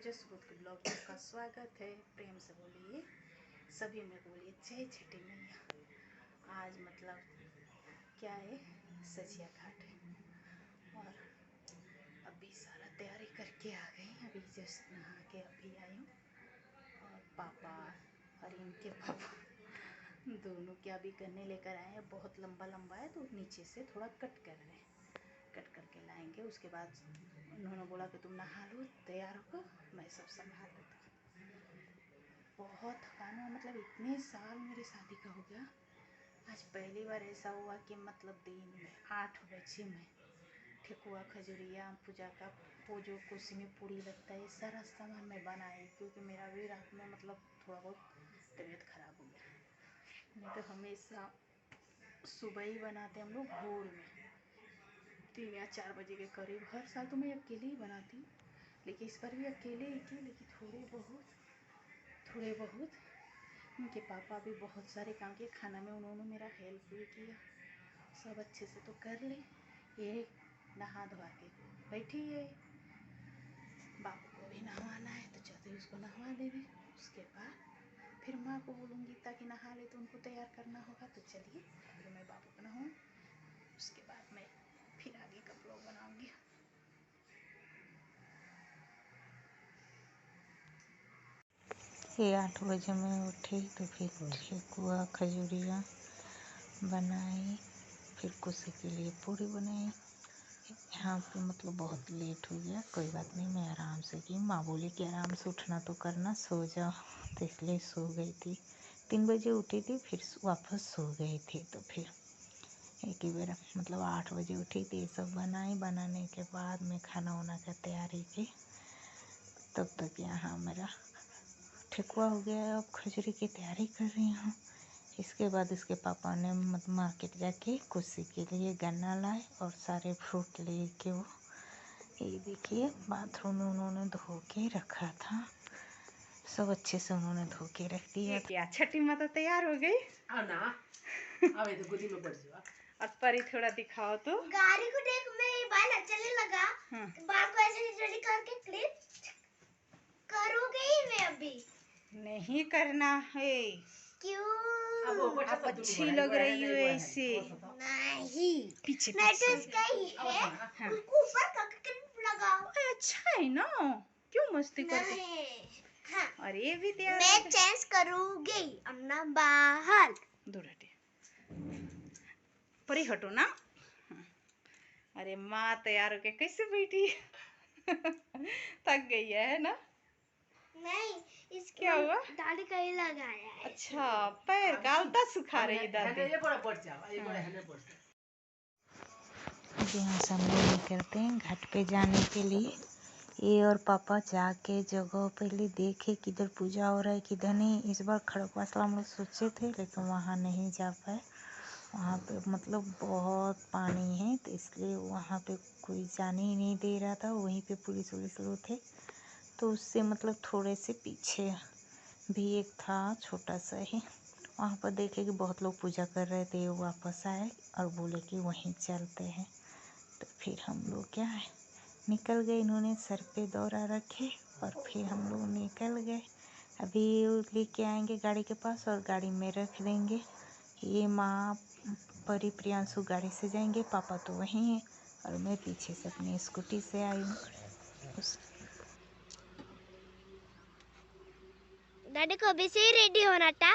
जसपुत के ब्लॉग में आपका स्वागत है। प्रेम से बोलिए, सभी में बोलिए जय छठी मैया। आज मतलब क्या है, सजिया घाट है और अभी सारा तैयारी करके आ गई। अभी जस्ट नहा के अभी आई हूँ और पापा और इनके पापा दोनों क्या भी करने लेकर आए हैं। बहुत लंबा लंबा है तो नीचे से थोड़ा कट कर रहे हैं, कट करके लाएंगे। उसके बाद उन्होंने बोला कि तुम नहा लो, तैयार हो, मैं सब संभाल लेता हूँ। बहुत थकान हुआ, मतलब इतने साल मेरी शादी का हो गया, आज पहली बार ऐसा हुआ कि मतलब दिन में 8 बजे में ठेकुआ खजूरिया पूजा का वो जो कुर्सी में पूरी लगता है, सारा सामान मैं बनाई, क्योंकि मेरा भी रात में मतलब थोड़ा बहुत तबीयत खराब हो गया। नहीं तो हमेशा सुबह ही बनाते हम लोग, भोर में 3 या 4 बजे के करीब। हर साल तो मैं अकेले ही बनाती हूँ, लेकिन इस बार भी अकेले ही की। लेकिन थोड़े बहुत उनके पापा भी बहुत सारे काम किए, खाना में उन्होंने मेरा हेल्प भी किया, सब अच्छे से तो कर ले। ये नहा धोआ के बैठी है, बाबू को भी नहवाना है तो चलते उसको नहवा देंगे। उसके बाद फिर माँ को बोलूँगी ताकि नहा ले, तो उनको तैयार करना होगा। तो चलिए फिर मैं बाबू को नहाऊँ, उसके बाद मैं फिर आगे का ब्लॉग बनाऊँगी। ये 8 बजे मैं उठी तो फिर ठेकुआ खजूरिया बनाई, फिर कुछ के लिए पूरी बनाई। यहाँ पे मतलब बहुत लेट हो गया, कोई बात नहीं, मैं आराम से की। माँ बोली कि आराम से उठना तो करना, सो जाओ, तो इसलिए सो गई थी। 3 बजे उठी थी, फिर वापस सो गई थी। तो फिर एक ही बार मतलब 8 बजे उठी थी, ये सब बनाई। बनाने के बाद मैं खाना वाना का तैयारी की, तब तक यहाँ मेरा ठेकुआ हो गया है। अब खजूरी की तैयारी कर रही हूँ। इसके बाद इसके पापा ने मार्केट जाके कुर्सी के लिए गन्ना लाए और सारे फ्रूट ले के वो, ये देखिए, बाथरूम में उन्होंने धो के रखा था, सब अच्छे से उन्होंने धो के रख दिया। क्या छठी माता तैयार हो गई ना, अबे तो गोदी में बैठ जा। और परी थोड़ा दिखाओ तो। गाड़ी को देख, मैं बाल चलने लगा। बाल को ऐसे रेडी करके क्लिप करोगे ही मैं अभी नहीं करना है। क्यों? आप अच्छी लग रही हो ऐसे। नहीं पीछे मैं तो पीछे इसका ही है। हाँ। उसको ऊपर करके क्लिप लगाओ। अच्छा है ना, क्यों मस्ती करते। हाँ। और ये भी तैयार मैं चेंज करूंगी अपना बाहर। दूर हटे, परी हटो ना। अरे माँ तैयार होके कैसे बैठी थक गई है ना। नहीं, इसके क्या हुआ, दाढ़ी का ही लगाया है। अच्छा पैर का अलता सुखा रही दादी। यहाँ से हम लोग निकलते हैं घाट पे जाने के लिए। ये और पापा जाके जगह पहले देखे किधर पूजा हो रहा है किधर नहीं। इस बार खड़कवासला हम लोग सोचे थे, लेकिन वहाँ नहीं जा पाए। वहाँ पे मतलब बहुत पानी है, तो इसलिए वहाँ पे कोई जाने ही नहीं दे रहा था। वहीं पे पुलिस वुलिस लोग थे, तो उससे मतलब थोड़े से पीछे भी एक था छोटा सा ही, वहाँ पर देखे कि बहुत लोग पूजा कर रहे थे। वापस आए और बोले कि वहीं चलते हैं। तो फिर हम लोग क्या है निकल गए। इन्होंने सर पे दौरा रखे और फिर हम लोग निकल गए। अभी लेके आएंगे गाड़ी के पास और गाड़ी में रख देंगे। ये माँ परी प्रियांशु गाड़ी से जाएंगे, पापा तो वहीं हैं और मैं पीछे से अपनी स्कूटी से आई हूँ। दादी को अभी से ही रेडी होना था।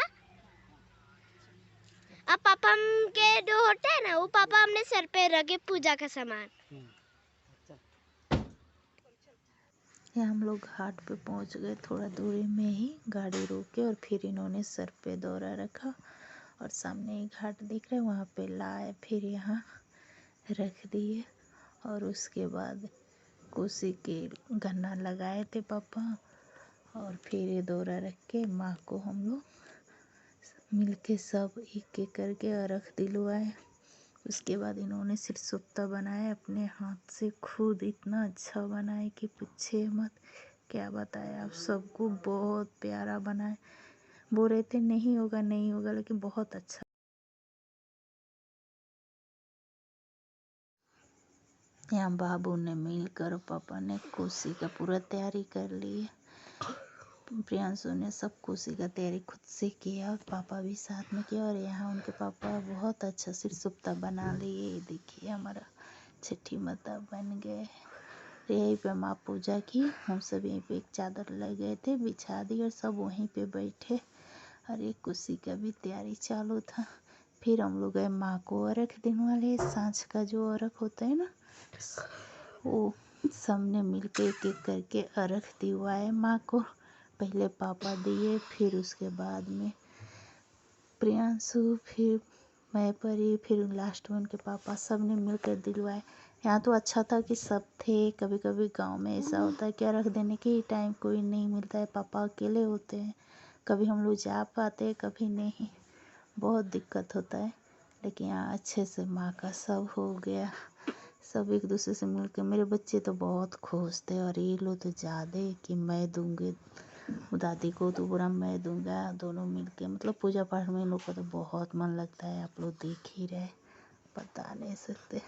अब पापा के जो होता है ना, वो पापा हमने सर पे रखे पूजा का सामान। ये हम लोग घाट पे पहुंच गए, थोड़ा दूरी में ही गाड़ी रोके और फिर इन्होंने सर पे दौरा रखा और सामने ही घाट दिख रहा है, वहाँ पे लाए, फिर यहाँ रख दिए। और उसके बाद कोसी के गन्ना लगाए थे पापा, और फिर ये दौरा रख के माँ को हम लोग मिलके सब एक एक करके अर्घ दिलवाए। उसके बाद इन्होंने सिरसुफ्ता बनाया अपने हाथ से, खुद इतना अच्छा बनाए कि पूछे मत, क्या बताए आप सबको, बहुत प्यारा बनाए। बोल रहे थे नहीं होगा नहीं होगा, लेकिन बहुत अच्छा। यहाँ बाबू ने मिलकर पापा ने कोसी का पूरा तैयारी कर ली है। प्रियांशु ने सब खुशी का तैयारी खुद से किया और पापा भी साथ में किया। और यहाँ उनके पापा बहुत अच्छा सिरसुप्ता बना लिए। देखिए हमारा छठी माता बन गए। यहीं पे माँ पूजा की, हम सब यहीं पे एक चादर ले गए थे, बिछा दी और सब वहीं पे बैठे। और एक कुर्सी का भी तैयारी चालू था। फिर हम लोग गए माँ को अर्घ देने वाले। सांझ का जो अर्घ होता है ना, वो सबने मिलके एक एक करके अर्घ दिलवाए माँ को। पहले पापा दिए, फिर उसके बाद में प्रियांशु, फिर मैं परी, फिर लास्ट में उनके पापा, सब ने मिलकर दिलवाए। यहाँ तो अच्छा था कि सब थे। कभी कभी गांव में ऐसा होता है कि अर्घ देने के ही टाइम कोई नहीं मिलता है, पापा अकेले होते हैं। कभी हम लोग जा पाते, कभी नहीं, बहुत दिक्कत होता है। लेकिन यहाँ अच्छे से माँ का सब हो गया। सब एक दूसरे से मिलकर, मेरे बच्चे तो बहुत खुश थे। और ये लोग तो ज़्यादा कि मैं दूँगी दादी को, तो बुरा मैं दूंगा। दोनों मिलके मतलब पूजा पाठ में इन लोग को तो बहुत मन लगता है। आप लोग देख ही रहे, बता नहीं सकते।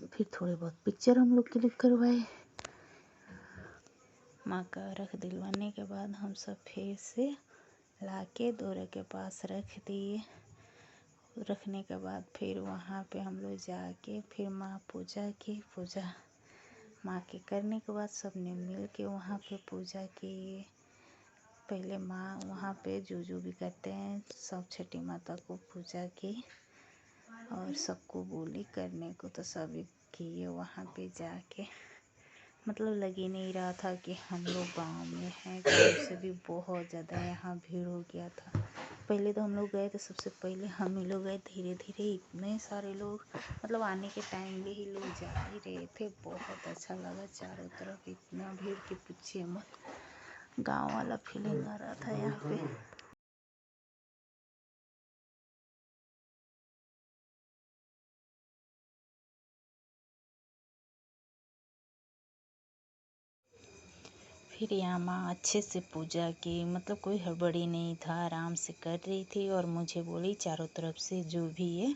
फिर थोड़े बहुत पिक्चर हम लोग क्लिक करवाए। माँ का रख दिलवाने के बाद हम सब फिर से लाके दौरे के पास रख दिए। रखने के बाद फिर वहाँ पे हम लोग जाके फिर माँ पूजा की। पूजा माँ के करने के बाद सब ने मिल के वहाँ पे पूजा की। पहले माँ वहाँ पे जो भी करते हैं, सब छठी माता को पूजा की और सबको बोली करने को, तो सभी किए वहाँ पे जाके। मतलब लग ही नहीं रहा था कि हम लोग गाँव में हैं। गाँव से भी बहुत ज़्यादा यहाँ भीड़ हो गया था। पहले तो हम लोग गए तो सबसे पहले हम ही लोग गए। धीरे धीरे इतने सारे लोग, मतलब आने के टाइम में ही लोग जा ही रहे थे। बहुत अच्छा लगा, चारों तरफ इतना भीड़ कि पूछिए मत। गांव वाला फीलिंग आ रहा था यहाँ पे। फिर यहाँ माँ अच्छे से पूजा की, मतलब कोई हड़बड़ी नहीं था, आराम से कर रही थी। और मुझे बोली चारों तरफ से जो भी है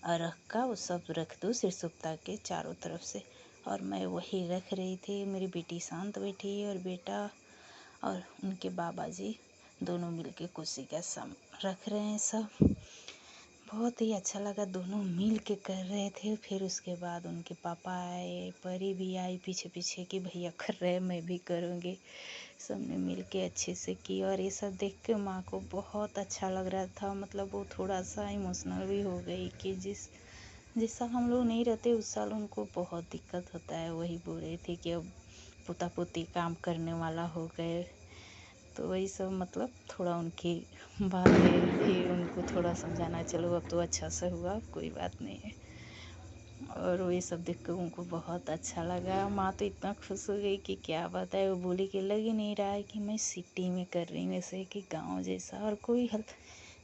अर्घ का वो सब रख दो सिरसुप्ता के चारों तरफ से। और मैं वही रख रही थी। मेरी बेटी शांत बैठी और बेटा और उनके बाबा जी दोनों मिलके कुर्सी का सम रख रहे हैं सब। बहुत ही अच्छा लगा, दोनों मिल के कर रहे थे। फिर उसके बाद उनके पापा आए, परी भी आई पीछे पीछे कि भैया कर रहे हैं मैं भी करूँगी। सबने मिल के अच्छे से की। और ये सब देख के माँ को बहुत अच्छा लग रहा था। मतलब वो थोड़ा सा इमोशनल भी हो गई कि जिस साल हम लोग नहीं रहते उस साल उनको बहुत दिक्कत होता है। वही बोल रही थी कि अब पोता पोती काम करने वाला हो गए, तो वही सब मतलब थोड़ा उनकी बात है। फिर उनको थोड़ा समझाना, चलो अब तो अच्छा सा हुआ, कोई बात नहीं है। और वही सब देख कर उनको बहुत अच्छा लगा। माँ तो इतना खुश हो गई कि क्या बताए। वो बोली कि लग ही नहीं रहा है कि मैं सिटी में कर रही हूँ, ऐसे कि गांव जैसा। और कोई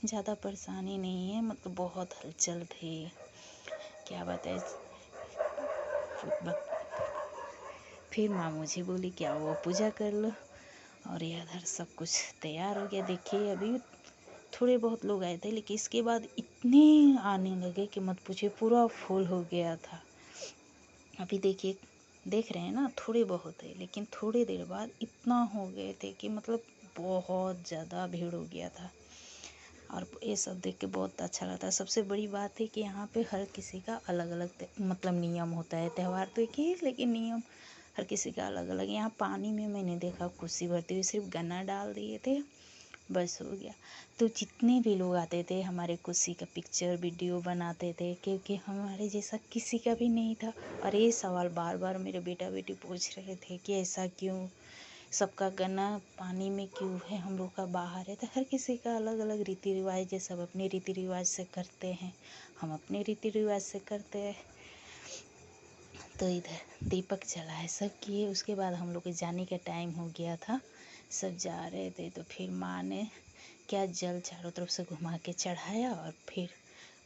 ज़्यादा परेशानी नहीं है, मतलब बहुत हलचल थी, क्या बताए। फिर माँ मुझे बोली कि आओ वो पूजा कर लो। और इधर सब कुछ तैयार हो गया। देखिए अभी थोड़े बहुत लोग आए थे, लेकिन इसके बाद इतने आने लगे कि मत पूछिए, पूरा फुल हो गया था। अभी देखिए, देख रहे हैं ना, थोड़े बहुत है, लेकिन थोड़ी देर बाद इतना हो गए थे कि मतलब बहुत ज़्यादा भीड़ हो गया था। और ये सब देख के बहुत अच्छा लगता है। सबसे बड़ी बात है कि यहाँ पे हर किसी का अलग अलग मतलब नियम होता है। त्यौहार तो एक ही है, लेकिन नियम हर किसी का अलग अलग। यहाँ पानी में मैंने देखा कुर्सी भरते हुए, सिर्फ गन्ना डाल दिए थे, बस हो गया। तो जितने भी लोग आते थे हमारे कुर्सी का पिक्चर वीडियो बनाते थे, क्योंकि हमारे जैसा किसी का भी नहीं था। और ये सवाल बार बार मेरे बेटा बेटी पूछ रहे थे कि ऐसा क्यों, सबका गन्ना पानी में क्यों है, हम लोग का बाहर है। तो हर किसी का अलग अलग रीति रिवाज है। सब अपने रीति रिवाज से करते हैं, हम अपने रीति रिवाज से करते हैं। तो इधर दीपक जलाए सब किए। उसके बाद हम लोग के जाने का टाइम हो गया था, सब जा रहे थे। तो फिर माँ ने क्या जल चारों तरफ से घुमा के चढ़ाया और फिर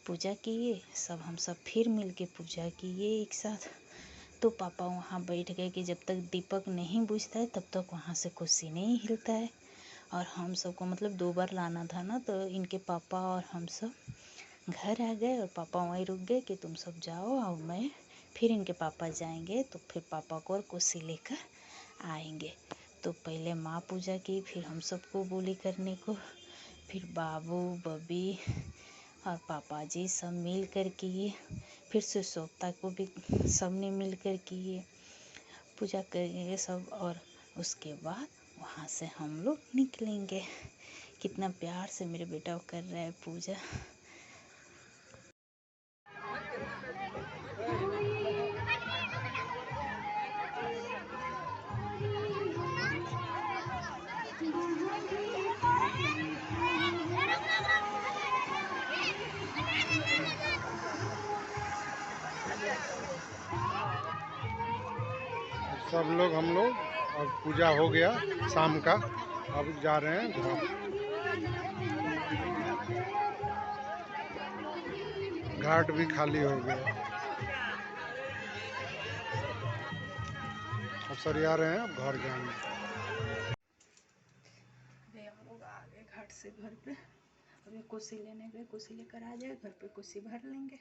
पूजा किए। सब हम सब फिर मिल के पूजा किए एक साथ। तो पापा वहाँ बैठ गए कि जब तक दीपक नहीं बुझता है तब तक वहाँ से कुर्सी नहीं हिलता है। और हम सबको मतलब 2 बार लाना था ना, तो इनके पापा और हम सब घर आ गए। और पापा वहीं रुक गए कि तुम सब जाओ और मैं फिर इनके पापा जाएंगे, तो फिर पापा को और कुर्सी लेकर आएंगे। तो पहले माँ पूजा की, फिर हम सबको बोली करने को, फिर बाबू बबी और पापा जी सब मिल कर किए, फिर सुशोभता को भी सबने मिल कर किए, पूजा करेंगे सब। और उसके बाद वहाँ से हम लोग निकलेंगे। कितना प्यार से मेरे बेटा कर रहा है पूजा। सब लोग हम लोग अब पूजा हो गया शाम का, अब जा रहे हैं घर। घाट भी खाली हो गया, अब सर आ रहे हैं, अब घर जाएंगे। अभी हम लोग आ गए घाट से घर पे। अभी कोसी लेने गए, कोसी लेकर आ जाए, घर पे कोसी भर लेंगे।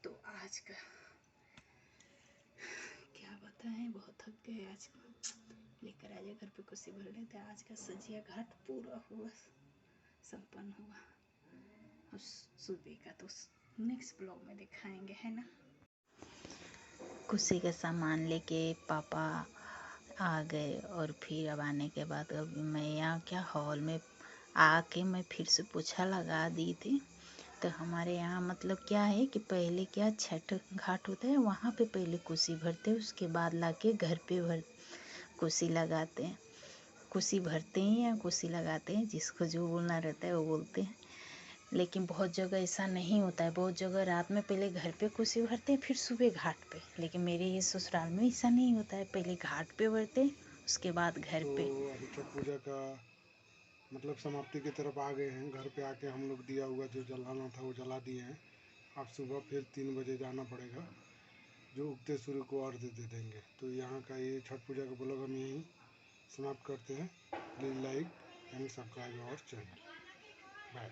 तो आज का क्या बताएं, बहुत थक गए आज। लेकर आ जाए घर पे कोसी भर लेते। आज का सजिया घाट पूरा हुआ, संपन्न हुआ। उस सुबह का तो नेक्स्ट ब्लॉग में दिखाएंगे, है ना। खुशी का सामान लेके पापा आ गए और फिर अब आने के बाद अब मैं यहाँ क्या हॉल में आके मैं फिर से पोछा लगा दी थी। तो हमारे यहाँ मतलब क्या है कि पहले क्या छठ घाट होता है, वहाँ पे पहले कोसी भरते हैं, उसके बाद लाके घर पे कोसी लगाते हैं। कोसी भरते हैं या कोसी लगाते हैं, जिसको जो बोलना रहता है वो बोलते हैं। लेकिन बहुत जगह ऐसा नहीं होता है, बहुत जगह रात में पहले घर पे कोसी भरते हैं, फिर सुबह घाट पे। लेकिन मेरे ये ससुराल में ऐसा नहीं होता है, पहले घाट पे भरते हैं, उसके बाद घर पे। तो अभी छठ पूजा का मतलब समाप्ति की तरफ आ गए हैं। घर पे आके हम लोग दिया हुआ जो जलाना था वो जला दिए हैं। अब सुबह फिर 3 बजे जाना पड़ेगा, जो उगते सूर्य को अर्घ्य दे देंगे। तो यहाँ का ये छठ पूजा का ब्लॉग हम यहीं समाप्त करते हैं। Please like and subscribe our channel. Bye.